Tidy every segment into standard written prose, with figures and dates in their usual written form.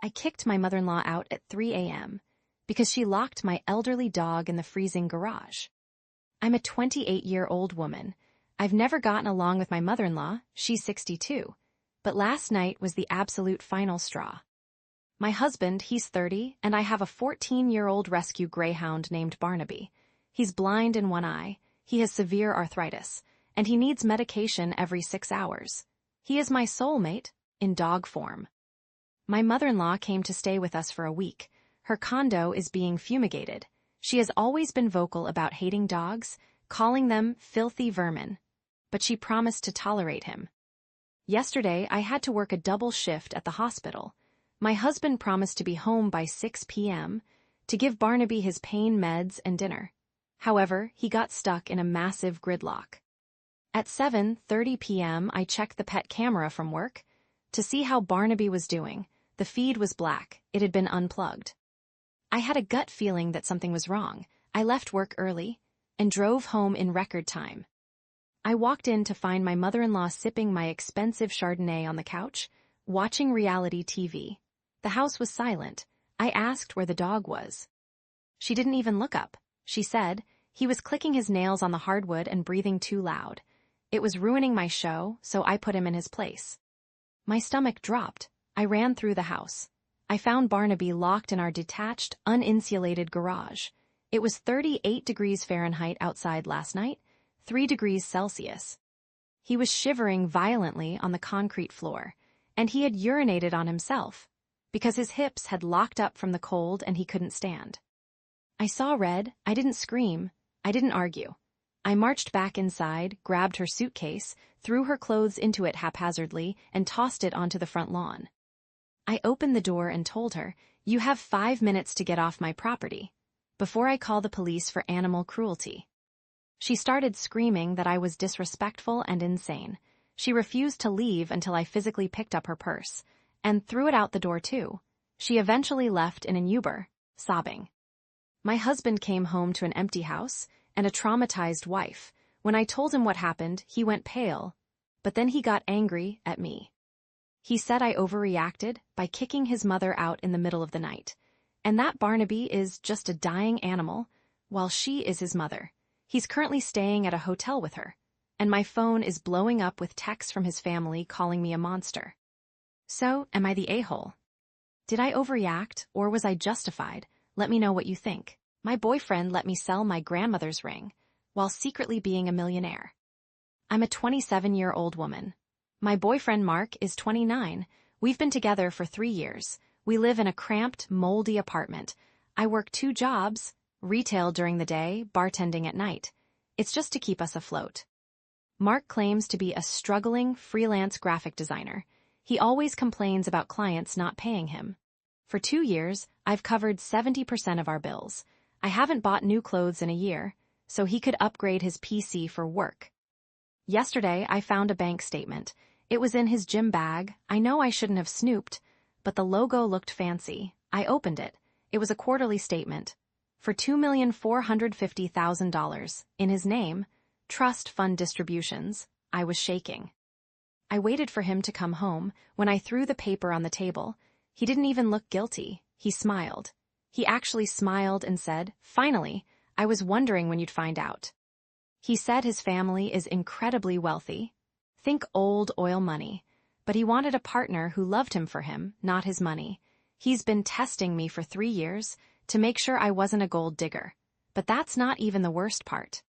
I kicked my mother-in-law out at 3 a.m. because she locked my elderly dog in the freezing garage. I'm a 28-year-old woman. I've never gotten along with my mother-in-law, she's 62, but last night was the absolute final straw. My husband, he's 30, and I have a 14-year-old rescue greyhound named Barnaby. He's blind in one eye, he has severe arthritis, and he needs medication every 6 hours. He is my soulmate, in dog form. My mother-in-law came to stay with us for a week. Her condo is being fumigated. She has always been vocal about hating dogs, calling them filthy vermin, but she promised to tolerate him. Yesterday, I had to work a double shift at the hospital. My husband promised to be home by 6 p.m. to give Barnaby his pain meds and dinner. However, he got stuck in a massive gridlock. At 7:30 p.m., I checked the pet camera from work to see how Barnaby was doing. The feed was black. It had been unplugged. I had a gut feeling that something was wrong. I left work early and drove home in record time. I walked in to find my mother-in-law sipping my expensive Chardonnay on the couch, watching reality TV. The house was silent. I asked where the dog was. She didn't even look up. She said he was clicking his nails on the hardwood and breathing too loud. It was ruining my show, so I put him in his place. My stomach dropped. I ran through the house. I found Barnaby locked in our detached, uninsulated garage. It was 38 degrees Fahrenheit outside last night, 3 degrees Celsius. He was shivering violently on the concrete floor, and he had urinated on himself, because his hips had locked up from the cold and he couldn't stand. I saw red. I didn't scream. I didn't argue. I marched back inside, grabbed her suitcase, threw her clothes into it haphazardly, and tossed it onto the front lawn. I opened the door and told her, "You have 5 minutes to get off my property, before I call the police for animal cruelty." She started screaming that I was disrespectful and insane. She refused to leave until I physically picked up her purse, and threw it out the door too. She eventually left in an Uber, sobbing. My husband came home to an empty house and a traumatized wife. When I told him what happened, he went pale, but then he got angry at me. He said I overreacted by kicking his mother out in the middle of the night, and that Barnaby is just a dying animal, while she is his mother. He's currently staying at a hotel with her, and my phone is blowing up with texts from his family calling me a monster. So, am I the a-hole? Did I overreact, or was I justified? Let me know what you think. My boyfriend let me sell my grandmother's ring, while secretly being a millionaire. I'm a 27-year-old woman. My boyfriend Mark is 29. We've been together for 3 years. We live in a cramped, moldy apartment. I work 2 jobs, retail during the day, bartending at night. It's just to keep us afloat. Mark claims to be a struggling freelance graphic designer. He always complains about clients not paying him. For 2 years, I've covered 70% of our bills. I haven't bought new clothes in a year, so he could upgrade his PC for work. Yesterday, I found a bank statement. It was in his gym bag. I know I shouldn't have snooped, but the logo looked fancy. I opened it. It was a quarterly statement. For $2,450,000, in his name, trust fund distributions. I was shaking. I waited for him to come home. When I threw the paper on the table, he didn't even look guilty. He smiled. He actually smiled and said, "Finally, I was wondering when you'd find out." He said his family is incredibly wealthy. Think old oil money. But he wanted a partner who loved him for him, not his money. He's been testing me for 3 years to make sure I wasn't a gold digger. But that's not even the worst part.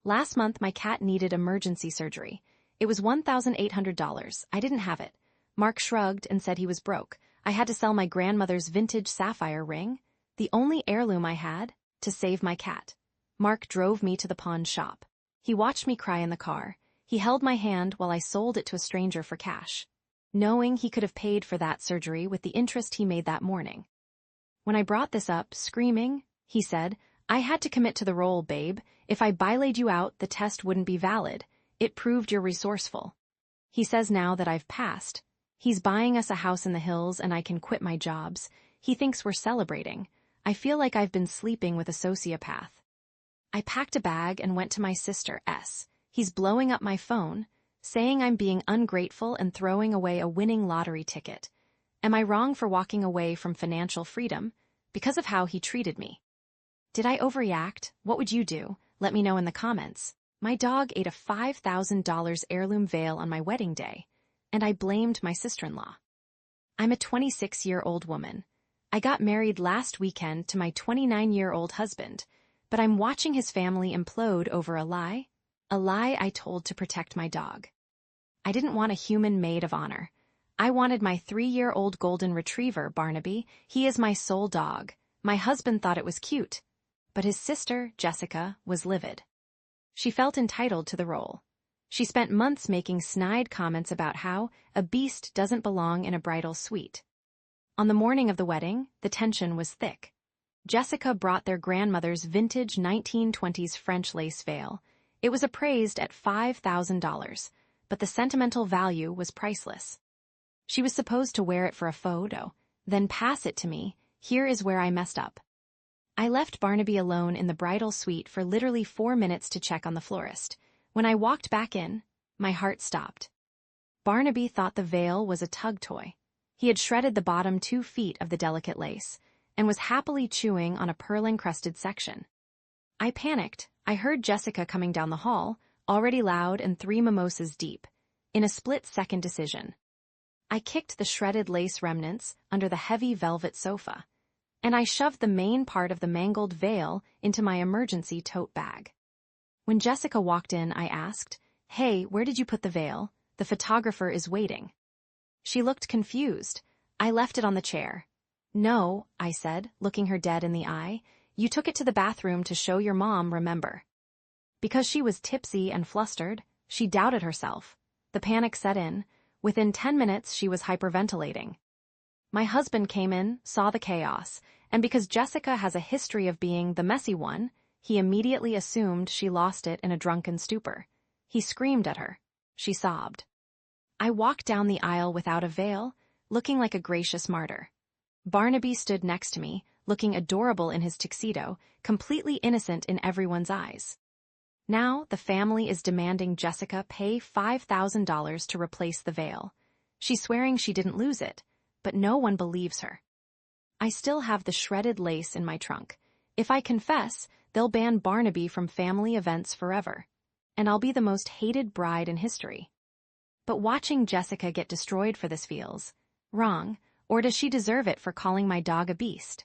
Last month, my cat needed emergency surgery. It was $1,800. I didn't have it. Mark shrugged and said he was broke. I had to sell my grandmother's vintage sapphire ring, the only heirloom I had, to save my cat. Mark drove me to the pawn shop. He watched me cry in the car. He held my hand while I sold it to a stranger for cash, knowing he could have paid for that surgery with the interest he made that morning. When I brought this up, screaming, he said, "I had to commit to the role, babe. If I bilaid you out, the test wouldn't be valid. It proved you're resourceful." He says now that I've passed. He's buying us a house in the hills and I can quit my jobs. He thinks we're celebrating. I feel like I've been sleeping with a sociopath. I packed a bag and went to my sister, S. He's blowing up my phone, saying I'm being ungrateful and throwing away a winning lottery ticket. Am I wrong for walking away from financial freedom because of how he treated me? Did I overreact? What would you do? Let me know in the comments. My dog ate a $5,000 heirloom veil on my wedding day, and I blamed my sister-in-law. I'm a 26-year-old woman. I got married last weekend to my 29-year-old husband, but I'm watching his family implode over a lie I told to protect my dog. I didn't want a human maid of honor. I wanted my 3-year-old golden retriever, Barnaby. He is my sole dog. My husband thought it was cute, but his sister, Jessica, was livid. She felt entitled to the role. She spent months making snide comments about how a beast doesn't belong in a bridal suite. On the morning of the wedding, the tension was thick. Jessica brought their grandmother's vintage 1920s French lace veil. It was appraised at $5,000, but the sentimental value was priceless. She was supposed to wear it for a photo, then pass it to me. Here is where I messed up. I left Barnaby alone in the bridal suite for literally 4 minutes to check on the florist. When I walked back in, my heart stopped. Barnaby thought the veil was a tug toy. He had shredded the bottom 2 feet of the delicate lace and was happily chewing on a pearl-encrusted section. I panicked. I heard Jessica coming down the hall, already loud and 3 mimosas deep, in a split-second decision. I kicked the shredded lace remnants under the heavy velvet sofa, and I shoved the main part of the mangled veil into my emergency tote bag. When Jessica walked in, I asked, "Hey, where did you put the veil? The photographer is waiting." She looked confused. I left it on the chair. "No," I said, looking her dead in the eye. "You took it to the bathroom to show your mom, remember?" Because she was tipsy and flustered, she doubted herself. The panic set in. Within 10 minutes, she was hyperventilating. My husband came in, saw the chaos, and because Jessica has a history of being the messy one, he immediately assumed she lost it in a drunken stupor. He screamed at her. She sobbed. I walked down the aisle without a veil, looking like a gracious martyr. Barnaby stood next to me, looking adorable in his tuxedo, completely innocent in everyone's eyes. Now, the family is demanding Jessica pay $5,000 to replace the veil. She's swearing she didn't lose it, but no one believes her. I still have the shredded lace in my trunk. If I confess, they'll ban Barnaby from family events forever, and I'll be the most hated bride in history. But watching Jessica get destroyed for this feels wrong, or does she deserve it for calling my dog a beast?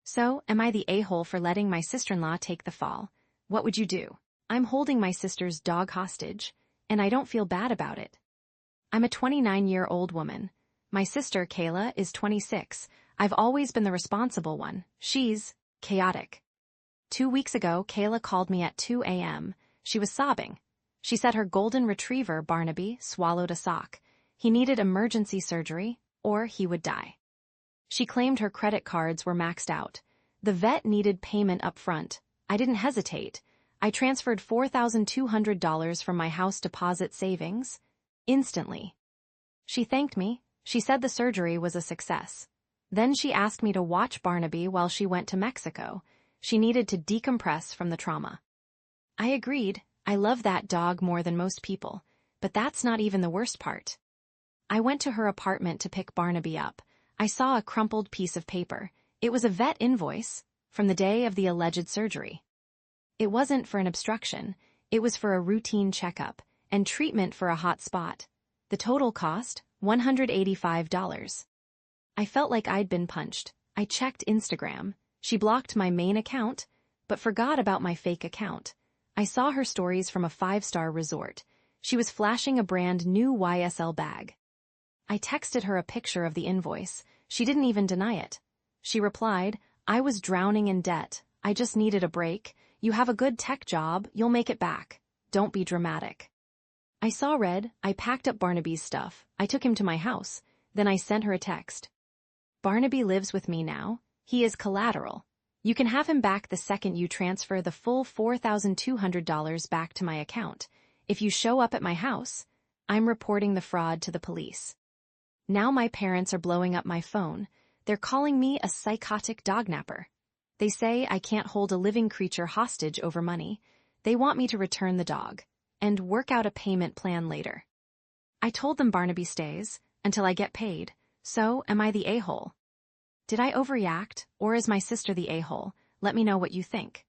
So, am I the a-hole for letting my sister-in-law take the fall? What would you do? I'm holding my sister's dog hostage, and I don't feel bad about it. I'm a 29-year-old woman. My sister, Kayla, is 26. I've always been the responsible one. She's chaotic. 2 weeks ago, Kayla called me at 2 a.m. She was sobbing. She said her golden retriever, Barnaby, swallowed a sock. He needed emergency surgery, or he would die. She claimed her credit cards were maxed out. The vet needed payment up front. I didn't hesitate. I transferred $4,200 from my house deposit savings. Instantly. She thanked me. She said the surgery was a success. Then she asked me to watch Barnaby while she went to Mexico. She needed to decompress from the trauma. I agreed. I love that dog more than most people, but that's not even the worst part. I went to her apartment to pick Barnaby up. I saw a crumpled piece of paper. It was a vet invoice from the day of the alleged surgery. It wasn't for an obstruction. It was for a routine checkup and treatment for a hot spot. The total cost, $185. I felt like I'd been punched. I checked Instagram. She blocked my main account, but forgot about my fake account. I saw her stories from a 5-star resort. She was flashing a brand new YSL bag. I texted her a picture of the invoice. She didn't even deny it. She replied, "I was drowning in debt. I just needed a break. You have a good tech job. You'll make it back. Don't be dramatic." I saw red. I packed up Barnaby's stuff. I took him to my house. Then I sent her a text. "Barnaby lives with me now. He is collateral. You can have him back the second you transfer the full $4,200 back to my account. If you show up at my house, I'm reporting the fraud to the police." Now my parents are blowing up my phone. They're calling me a psychotic dognapper. They say I can't hold a living creature hostage over money. They want me to return the dog and work out a payment plan later. I told them Barnaby stays until I get paid, So, am I the a-hole? Did I overreact, or is my sister the a-hole? Let me know what you think.